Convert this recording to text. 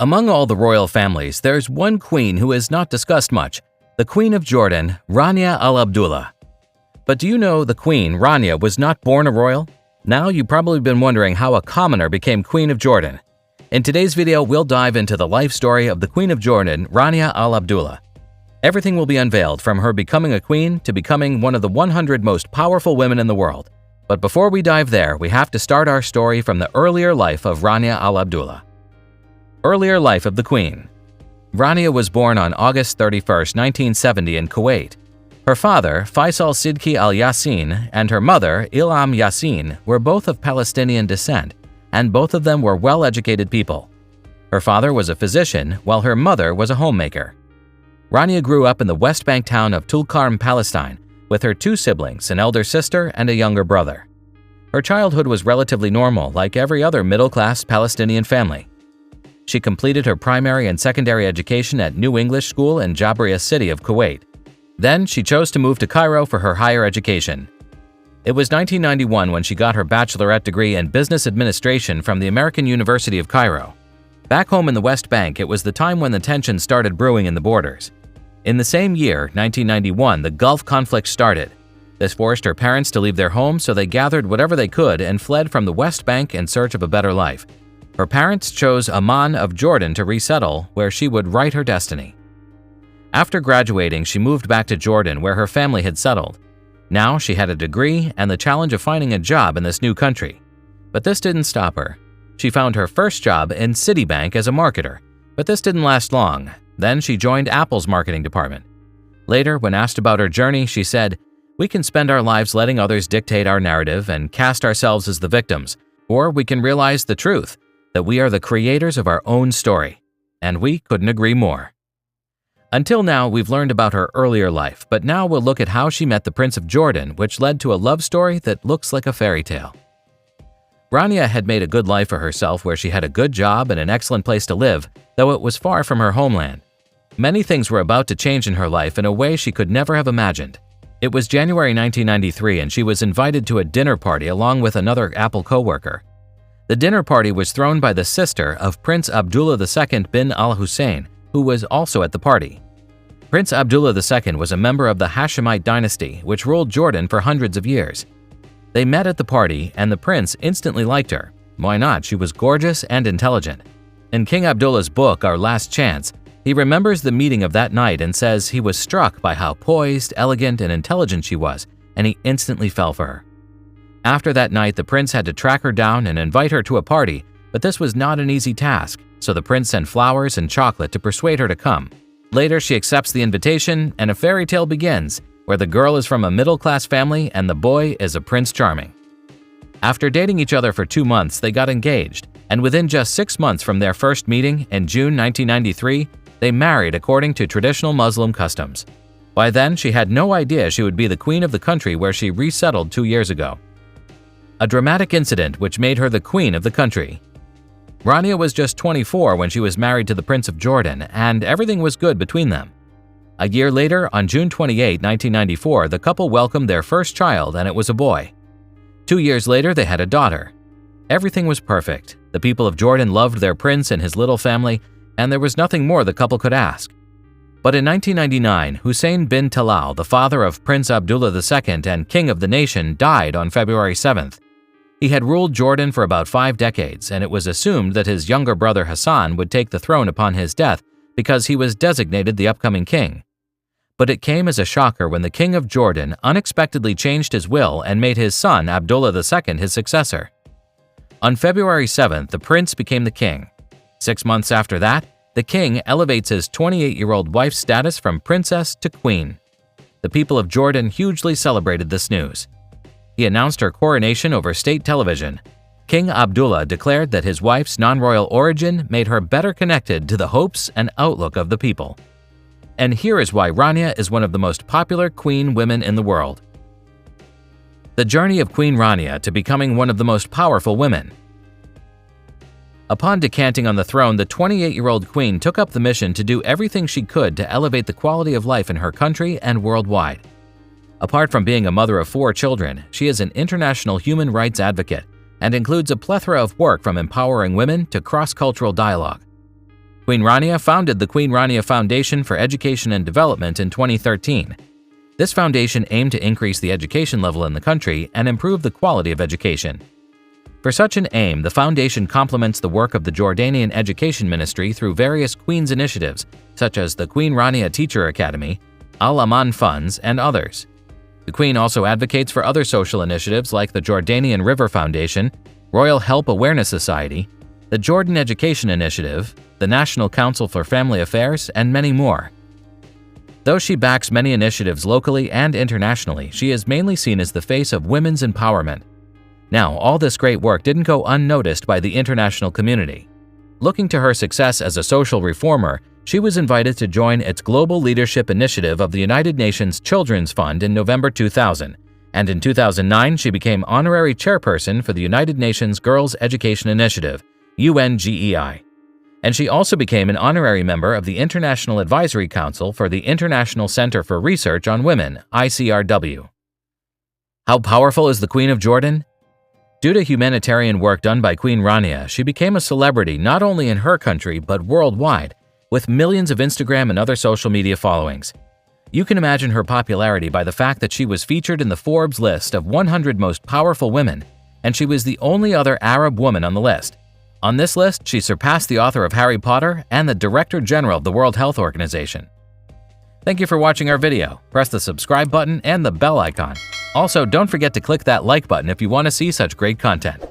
Among all the royal families, there's one queen who is not discussed much, the Queen of Jordan, Rania Al Abdullah. But do you know the Queen Rania was not born a royal? Now you've probably been wondering how a commoner became Queen of Jordan. In today's video, we'll dive into the life story of the Queen of Jordan, Rania Al Abdullah. Everything will be unveiled from her becoming a queen to becoming one of the 100 most powerful women in the world. But before we dive there, we have to start our story from the earlier life of Rania Al Abdullah. Earlier life of the Queen. Rania was born on August 31, 1970 in Kuwait. Her father, Faisal Sidqi Al-Yassin, and her mother, Al-Yassin, were both of Palestinian descent, and both of them were well-educated people. Her father was a physician, while her mother was a homemaker. Rania grew up in the West Bank town of Tulkarm, Palestine, with her two siblings, an elder sister and a younger brother. Her childhood was relatively normal, like every other middle-class Palestinian family. She completed her primary and secondary education at New English School in Jabriya city of Kuwait. Then she chose to move to Cairo for her higher education. It was 1991 when she got her bachelorette degree in business administration from the American University of Cairo. Back home in the West Bank, it was the time when the tension started brewing in the borders. In the same year, 1991, the Gulf conflict started. This forced her parents to leave their home, so they gathered whatever they could and fled from the West Bank in search of a better life. Her parents chose Amman of Jordan to resettle, where she would write her destiny. After graduating, she moved back to Jordan, where her family had settled. Now she had a degree and the challenge of finding a job in this new country. But this didn't stop her. She found her first job in Citibank as a marketer, but this didn't last long. Then she joined Apple's marketing department. Later, when asked about her journey, she said, "We can spend our lives letting others dictate our narrative and cast ourselves as the victims, or we can realize the truth, that we are the creators of our own story." And we couldn't agree more. Until now, we've learned about her earlier life, but now we'll look at how she met the Prince of Jordan, which led to a love story that looks like a fairy tale. Rania had made a good life for herself where she had a good job and an excellent place to live, though it was far from her homeland. Many things were about to change in her life in a way she could never have imagined. It was January 1993 and she was invited to a dinner party along with another Apple co-worker. The dinner party was thrown by the sister of Prince Abdullah II bin al-Hussein, who was also at the party. Prince Abdullah II was a member of the Hashemite dynasty, which ruled Jordan for hundreds of years. They met at the party and the prince instantly liked her. Why not? She was gorgeous and intelligent. In King Abdullah's book, Our Last Chance, he remembers the meeting of that night and says he was struck by how poised, elegant, and intelligent she was, and he instantly fell for her. After that night, the prince had to track her down and invite her to a party, but this was not an easy task, so the prince sent flowers and chocolate to persuade her to come. Later, she accepts the invitation, and a fairy tale begins, where the girl is from a middle-class family and the boy is a Prince Charming. After dating each other for 2 months, they got engaged, and within just 6 months from their first meeting in June 1993, they married according to traditional Muslim customs. By then, she had no idea she would be the queen of the country where she resettled 2 years ago. A dramatic incident which made her the queen of the country. Rania was just 24 when she was married to the Prince of Jordan, and everything was good between them. A year later, on June 28, 1994, the couple welcomed their first child, and it was a boy. 2 years later, they had a daughter. Everything was perfect. The people of Jordan loved their prince and his little family, and there was nothing more the couple could ask. But in 1999, Hussein bin Talal, the father of Prince Abdullah II and king of the nation, died on February 7th. He had ruled Jordan for about 5 decades, and it was assumed that his younger brother Hassan would take the throne upon his death because he was designated the upcoming king. But it came as a shocker when the king of Jordan unexpectedly changed his will and made his son Abdullah II his successor. On February 7th, the prince became the king. 6 months after that, the king elevates his 28-year-old wife's status from princess to queen. The people of Jordan hugely celebrated this news. He announced her coronation over state television. King Abdullah declared that his wife's non-royal origin made her better connected to the hopes and outlook of the people. And here is why Rania is one of the most popular queen women in the world. The journey of Queen Rania to becoming one of the most powerful women. Upon decanting on the throne, the 28-year-old queen took up the mission to do everything she could to elevate the quality of life in her country and worldwide. Apart from being a mother of 4 children, she is an international human rights advocate and includes a plethora of work from empowering women to cross-cultural dialogue. Queen Rania founded the Queen Rania Foundation for Education and Development in 2013. This foundation aimed to increase the education level in the country and improve the quality of education. For such an aim, the foundation complements the work of the Jordanian Education Ministry through various Queen's initiatives, such as the Queen Rania Teacher Academy, Al-Aman Funds, and others. The Queen also advocates for other social initiatives like the Jordanian River Foundation, Royal Help Awareness Society, the Jordan Education Initiative, the National Council for Family Affairs, and many more. Though she backs many initiatives locally and internationally, she is mainly seen as the face of women's empowerment. Now, all this great work didn't go unnoticed by the international community. Looking to her success as a social reformer, she was invited to join its Global Leadership Initiative of the United Nations Children's Fund in November 2000, and in 2009 she became honorary chairperson for the United Nations Girls Education Initiative, UNGEI. And she also became an honorary member of the International Advisory Council for the International Center for Research on Women, ICRW. How powerful is the Queen of Jordan? Due to humanitarian work done by Queen Rania, she became a celebrity not only in her country but worldwide, with millions of Instagram and other social media followings. You can imagine her popularity by the fact that she was featured in the Forbes list of 100 most powerful women, and she was the only other Arab woman on the list. On this list, she surpassed the author of Harry Potter and the Director General of the World Health Organization. Thank you for watching our video. Press the subscribe button and the bell icon. Also, don't forget to click that like button if you want to see such great content.